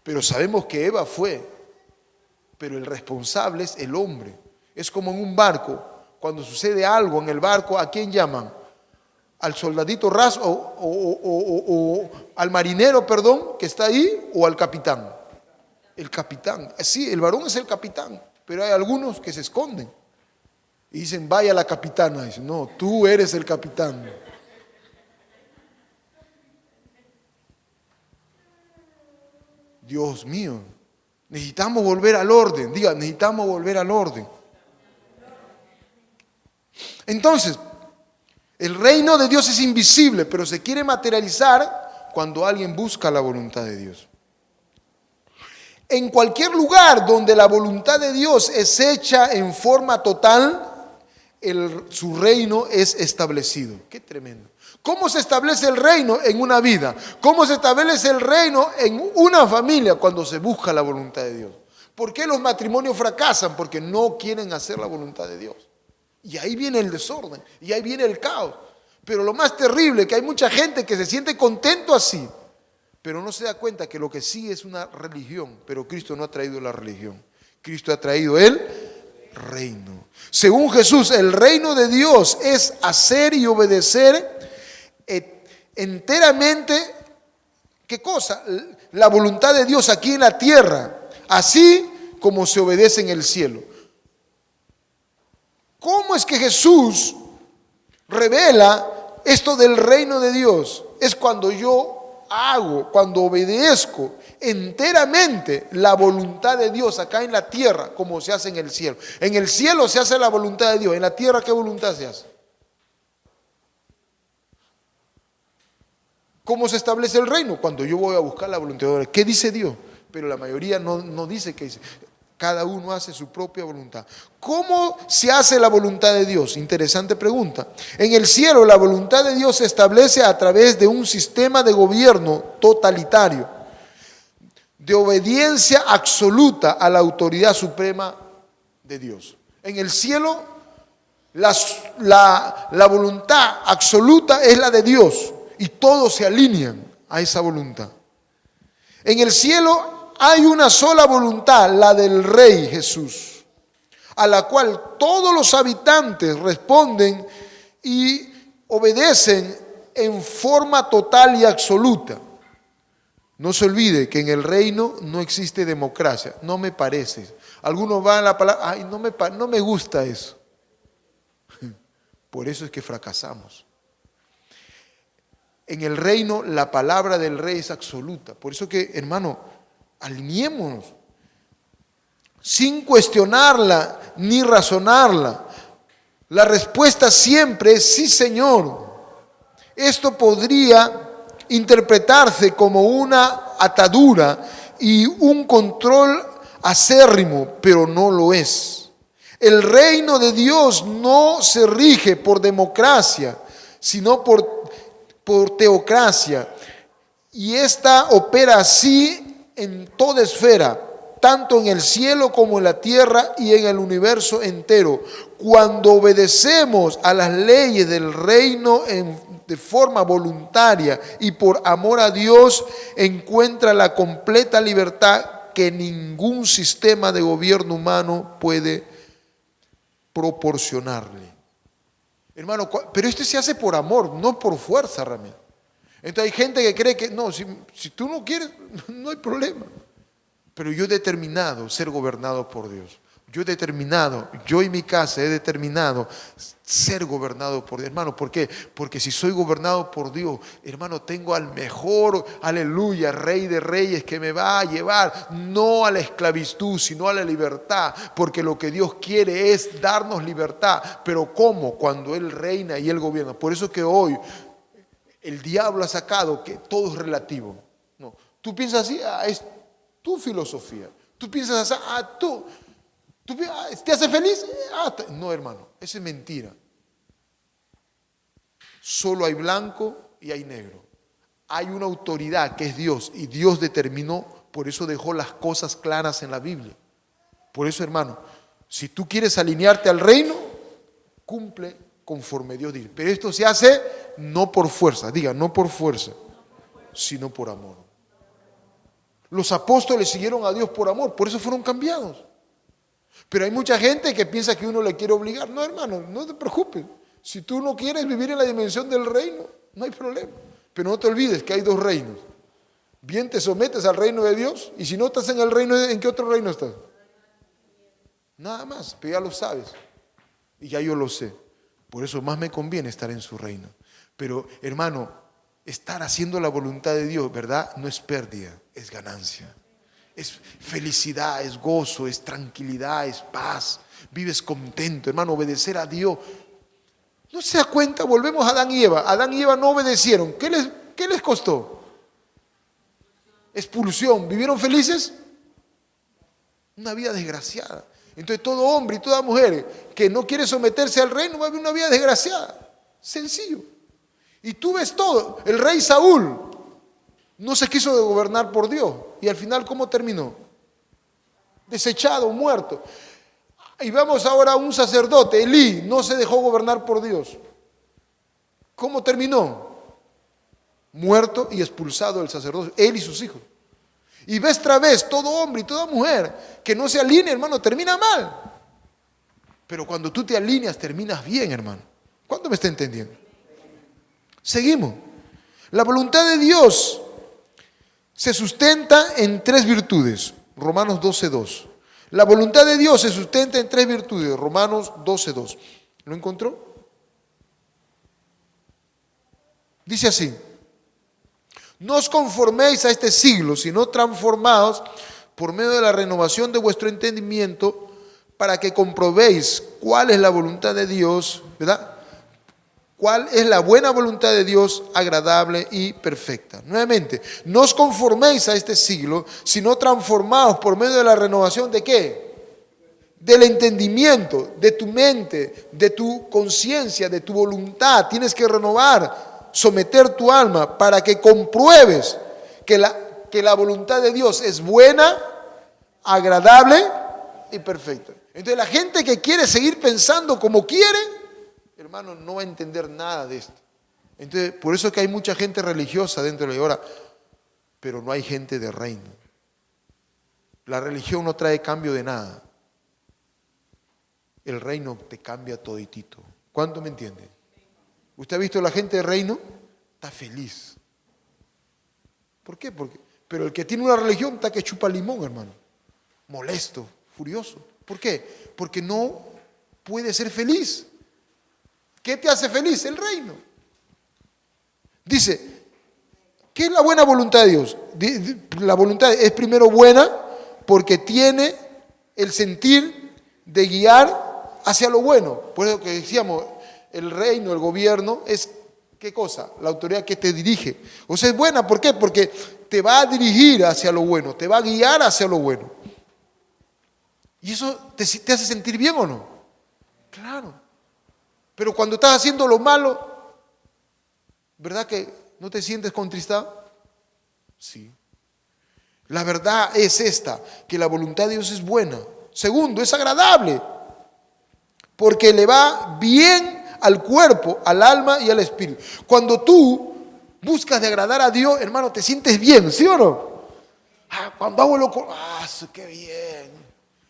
Pero sabemos que Eva fue. Pero el responsable es el hombre. Es como en un barco. Cuando sucede algo en el barco, ¿a quién llaman? Al soldadito raso o al marinero, que está ahí, o al capitán. El capitán. Sí, el varón es el capitán, pero hay algunos que se esconden y dicen, vaya la capitana. Dicen, no, tú eres el capitán. Dios mío, necesitamos volver al orden. Diga, necesitamos volver al orden. Entonces, el reino de Dios es invisible, pero se quiere materializar cuando alguien busca la voluntad de Dios. En cualquier lugar donde la voluntad de Dios es hecha en forma total, su reino es establecido. Qué tremendo. ¿Cómo se establece el reino en una vida? ¿Cómo se establece el reino en una familia? Cuando se busca la voluntad de Dios. ¿Por qué los matrimonios fracasan? Porque no quieren hacer la voluntad de Dios. Y ahí viene el desorden, y ahí viene el caos. Pero lo más terrible es que hay mucha gente que se siente contento así, pero no se da cuenta que lo que sí es una religión. Pero Cristo no ha traído la religión. Cristo ha traído el reino. Según Jesús, el reino de Dios es hacer y obedecer enteramente, ¿qué cosa? La voluntad de Dios aquí en la tierra, así como se obedece en el cielo. ¿Cómo es que Jesús revela esto del reino de Dios? Es cuando yo cuando obedezco enteramente la voluntad de Dios acá en la tierra, como se hace en el cielo. En el cielo se hace la voluntad de Dios, en la tierra ¿qué voluntad se hace? ¿Cómo se establece el reino? Cuando yo voy a buscar la voluntad de Dios. ¿Qué dice Dios? Pero la mayoría no dice qué dice. Cada uno hace su propia voluntad. ¿Cómo se hace la voluntad de Dios? Interesante pregunta. En el cielo, la voluntad de Dios se establece a través de un sistema de gobierno totalitario, de obediencia absoluta a la autoridad suprema de Dios. En el cielo, la voluntad absoluta es la de Dios y todos se alinean a esa voluntad. En el cielo hay una sola voluntad, la del Rey Jesús, a la cual todos los habitantes responden y obedecen en forma total y absoluta. No se olvide que en el reino no existe democracia, no me parece. Algunos van a la palabra, ay, no me gusta eso. Por eso es que fracasamos. En el reino la palabra del rey es absoluta. Por eso que, hermano, alineémonos sin cuestionarla ni razonarla. La respuesta siempre es sí, Señor. Esto podría interpretarse como una atadura y un control acérrimo, pero no lo es. El reino de Dios no se rige por democracia, sino por teocracia. Y esta opera así en toda esfera, tanto en el cielo como en la tierra y en el universo entero. Cuando obedecemos a las leyes del reino de forma voluntaria y por amor a Dios, encuentra la completa libertad que ningún sistema de gobierno humano puede proporcionarle. Hermano, pero esto se hace por amor, no por fuerza, Ramiro. Entonces hay gente que cree que no, si tú no quieres, no hay problema. Pero yo he determinado ser gobernado por Dios. Yo y mi casa he determinado ser gobernado por Dios. Hermano, ¿por qué? Porque si soy gobernado por Dios, hermano, tengo al mejor, aleluya, Rey de Reyes que me va a llevar, no a la esclavitud, sino a la libertad. Porque lo que Dios quiere es darnos libertad. Pero ¿cómo? Cuando Él reina y Él gobierna. Por eso que hoy el diablo ha sacado que todo es relativo. No, tú piensas así, es tu filosofía. Tú piensas así, ¿te hace feliz? No, hermano, eso es mentira. Solo hay blanco y hay negro. Hay una autoridad que es Dios y Dios determinó, por eso dejó las cosas claras en la Biblia. Por eso, hermano, si tú quieres alinearte al reino, cumple conforme Dios dice. Pero esto se hace no por fuerza, no por fuerza, sino por amor. Los apóstoles siguieron a Dios por amor, por eso fueron cambiados. Pero hay mucha gente que piensa que uno le quiere obligar. No, hermano, no te preocupes. Si tú no quieres vivir en la dimensión del reino, no hay problema. Pero no te olvides que hay dos reinos. Bien te sometes al reino de Dios, y si no estás en el reino, ¿en qué otro reino estás? Nada más, pero ya lo sabes. Y ya yo lo sé. Por eso más me conviene estar en su reino. Pero, hermano, estar haciendo la voluntad de Dios, ¿verdad? No es pérdida, es ganancia. Es felicidad, es gozo, es tranquilidad, es paz. Vives contento, hermano, obedecer a Dios. ¿No se da cuenta? Volvemos a Adán y Eva. Adán y Eva no obedecieron. ¿Qué les costó? Expulsión. ¿Vivieron felices? Una vida desgraciada. Entonces todo hombre y toda mujer que no quiere someterse al reino va a vivir una vida desgraciada. Sencillo. Y tú ves todo. El rey Saúl no se quiso gobernar por Dios. Y al final, ¿cómo terminó? Desechado, muerto. Y vamos ahora a un sacerdote, Elí, no se dejó gobernar por Dios. ¿Cómo terminó? Muerto y expulsado del sacerdocio, él y sus hijos. Y ves otra vez, todo hombre y toda mujer que no se alinea, hermano, termina mal. Pero cuando tú te alineas, terminas bien, hermano. ¿Cuánto me está entendiendo? Seguimos. La voluntad de Dios se sustenta en tres virtudes. Romanos 12:2. La voluntad de Dios se sustenta en tres virtudes. Romanos 12:2. ¿Lo encontró? Dice así: no os conforméis a este siglo, sino transformaos por medio de la renovación de vuestro entendimiento, para que comprobéis cuál es la voluntad de Dios, ¿verdad? ¿Cuál es la buena voluntad de Dios, agradable y perfecta? Nuevamente, no os conforméis a este siglo, sino transformaos por medio de la renovación ¿de qué? del entendimiento, de tu mente, de tu conciencia, de tu voluntad. Tienes que renovar, someter tu alma para que compruebes que la voluntad de Dios es buena, agradable y perfecta. Entonces la gente que quiere seguir pensando como quiere, hermano, no va a entender nada de esto. Entonces, por eso es que hay mucha gente religiosa dentro de la iglesia, pero no hay gente de reino. La religión no trae cambio de nada. El reino te cambia toditito. ¿Cuánto me entiende? ¿Usted ha visto la gente de reino? Está feliz. ¿Por qué? Pero el que tiene una religión está que chupa limón, hermano. Molesto, furioso. ¿Por qué? Porque no puede ser feliz. ¿Qué te hace feliz? El reino. Dice, ¿qué es la buena voluntad de Dios? La voluntad es primero buena porque tiene el sentir de guiar hacia lo bueno. Por eso que decíamos, el reino, el gobierno es, ¿qué cosa? La autoridad que te dirige. O sea, es buena, ¿por qué? Porque te va a dirigir hacia lo bueno, te va a guiar hacia lo bueno. ¿Y eso te hace sentir bien o no? Claro. Pero cuando estás haciendo lo malo, ¿verdad que no te sientes contristado? Sí. La verdad es esta, que la voluntad de Dios es buena. Segundo, es agradable, porque le va bien al cuerpo, al alma y al espíritu. Cuando tú buscas de agradar a Dios, hermano, te sientes bien, ¿sí o no? Cuando hago lo correcto, qué bien.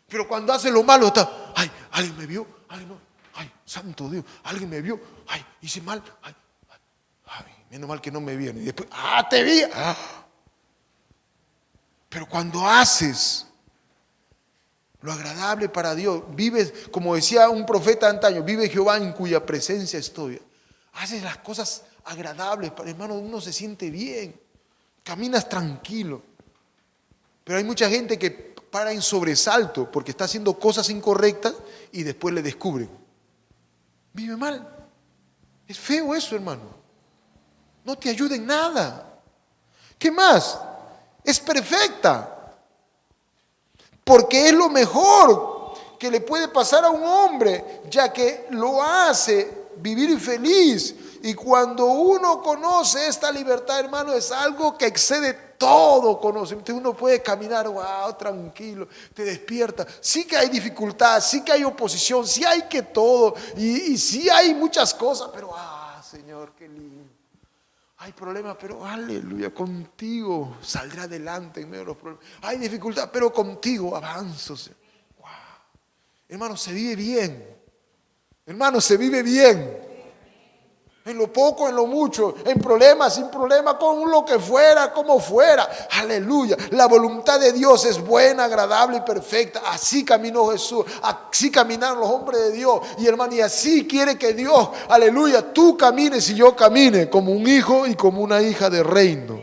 Pero cuando haces lo malo, está, ay, alguien me vio, alguien no, ay, santo Dios, alguien me vio, ay, hice mal, ay, menos mal que no me vieron. Y después, te vi. Pero cuando haces lo agradable para Dios, vives, como decía un profeta antaño, vive Jehová en cuya presencia estoy. Haces las cosas agradables, hermano, uno se siente bien, caminas tranquilo. Pero hay mucha gente que para en sobresalto porque está haciendo cosas incorrectas y después le descubren. Vive mal. Es feo eso, hermano. No te ayuda en nada. ¿Qué más? Es perfecta. Porque es lo mejor que le puede pasar a un hombre, ya que lo hace vivir feliz. Y cuando uno conoce esta libertad, hermano, es algo que excede todo conocimiento. Uno puede caminar, tranquilo, te despierta. Sí que hay dificultad, sí que hay oposición, sí hay que todo. Y sí hay muchas cosas, pero, Señor, qué lindo. Hay problemas, pero aleluya, contigo saldré adelante en medio de los problemas. Hay dificultad, pero contigo avanzo. Wow. Hermano, se vive bien. Hermano, se vive bien. En lo poco, en lo mucho, en problemas, sin problemas, con lo que fuera, como fuera. Aleluya. La voluntad de Dios es buena, agradable y perfecta. Así caminó Jesús, así caminaron los hombres de Dios. Y hermano, y así quiere que Dios, aleluya, tú camines y yo camine como un hijo y como una hija de reino.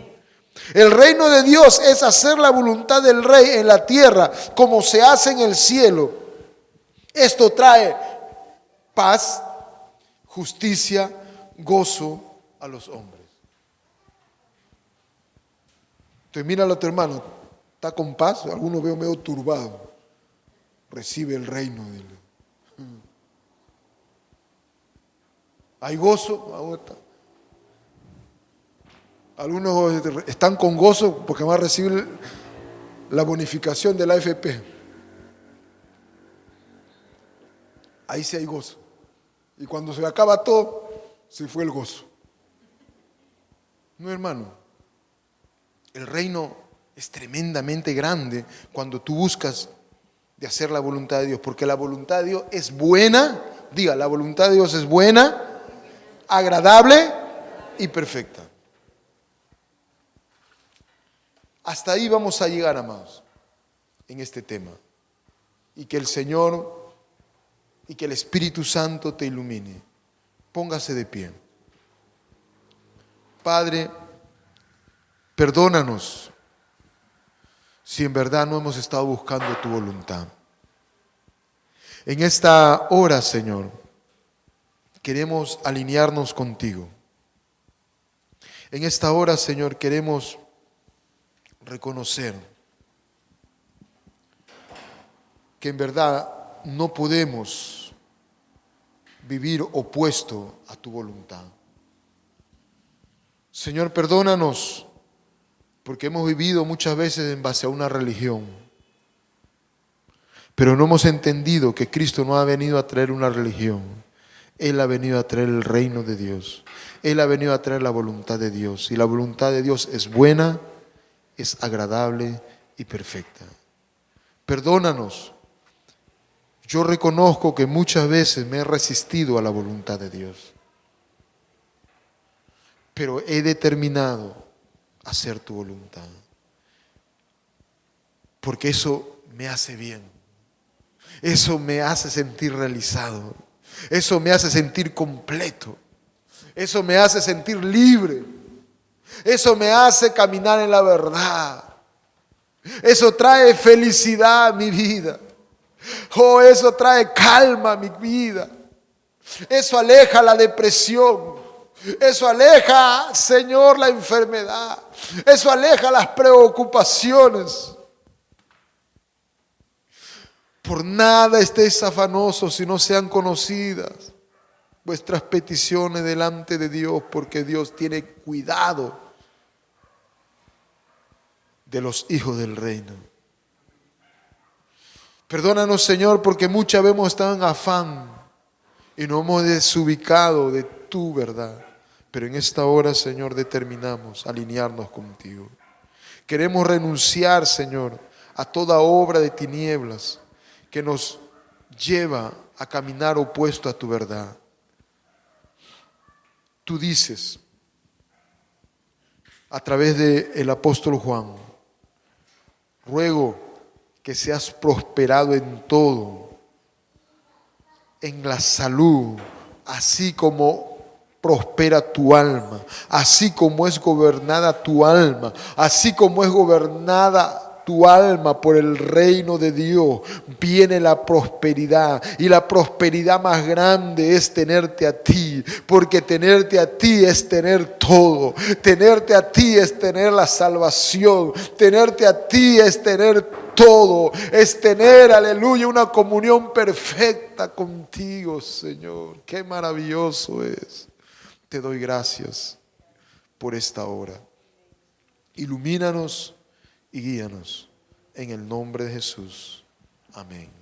El reino de Dios es hacer la voluntad del Rey en la tierra como se hace en el cielo. Esto trae paz, justicia, gozo a los hombres. Entonces míralo a tu hermano, está con paz, algunos veo medio turbado. Recibe el reino de él. Hay gozo, algunos están con gozo porque van a recibir la bonificación de la AFP. Ahí sí hay gozo. Y cuando se acaba todo, se fue el gozo. No, hermano. El reino es tremendamente grande cuando tú buscas de hacer la voluntad de Dios, porque la voluntad de Dios es buena. Diga, la voluntad de Dios es buena, agradable y perfecta. Hasta ahí vamos a llegar, amados, en este tema. Y que el Señor y que el Espíritu Santo te ilumine. Póngase de pie. Padre, perdónanos si en verdad no hemos estado buscando tu voluntad. En esta hora, Señor, queremos alinearnos contigo. En esta hora, Señor, queremos reconocer que en verdad no podemos vivir opuesto a tu voluntad. Señor, perdónanos porque hemos vivido muchas veces en base a una religión, pero no hemos entendido que Cristo no ha venido a traer una religión. Él ha venido a traer el reino de Dios. Él ha venido a traer la voluntad de Dios. Y la voluntad de Dios es buena, es agradable y perfecta. Perdónanos. Yo reconozco que muchas veces me he resistido a la voluntad de Dios, pero he determinado hacer tu voluntad, porque eso me hace bien, eso me hace sentir realizado, eso me hace sentir completo, eso me hace sentir libre, eso me hace caminar en la verdad, eso trae felicidad a mi vida. Oh, eso trae calma a mi vida. Eso aleja la depresión. Eso aleja, Señor, la enfermedad. Eso aleja las preocupaciones. Por nada estéis afanosos si no sean conocidas vuestras peticiones delante de Dios, porque Dios tiene cuidado de los hijos del reino. Perdónanos, Señor, porque muchas veces hemos estado en afán y nos hemos desubicado de tu verdad. Pero en esta hora, Señor, determinamos alinearnos contigo. Queremos renunciar, Señor, a toda obra de tinieblas que nos lleva a caminar opuesto a tu verdad. Tú dices, a través del apóstol Juan, ruego que seas prosperado en todo, en la salud, así como prospera tu alma, así como es gobernada tu alma, así como es gobernada tu alma por el reino de Dios, viene la prosperidad. Y la prosperidad más grande es tenerte a ti, porque tenerte a ti es tener todo. Tenerte a ti es tener la salvación. Tenerte a ti es tener todo. Es tener, aleluya, una comunión perfecta contigo, Señor. Qué maravilloso es. Te doy gracias por esta hora. Ilumínanos y guíanos en el nombre de Jesús. Amén.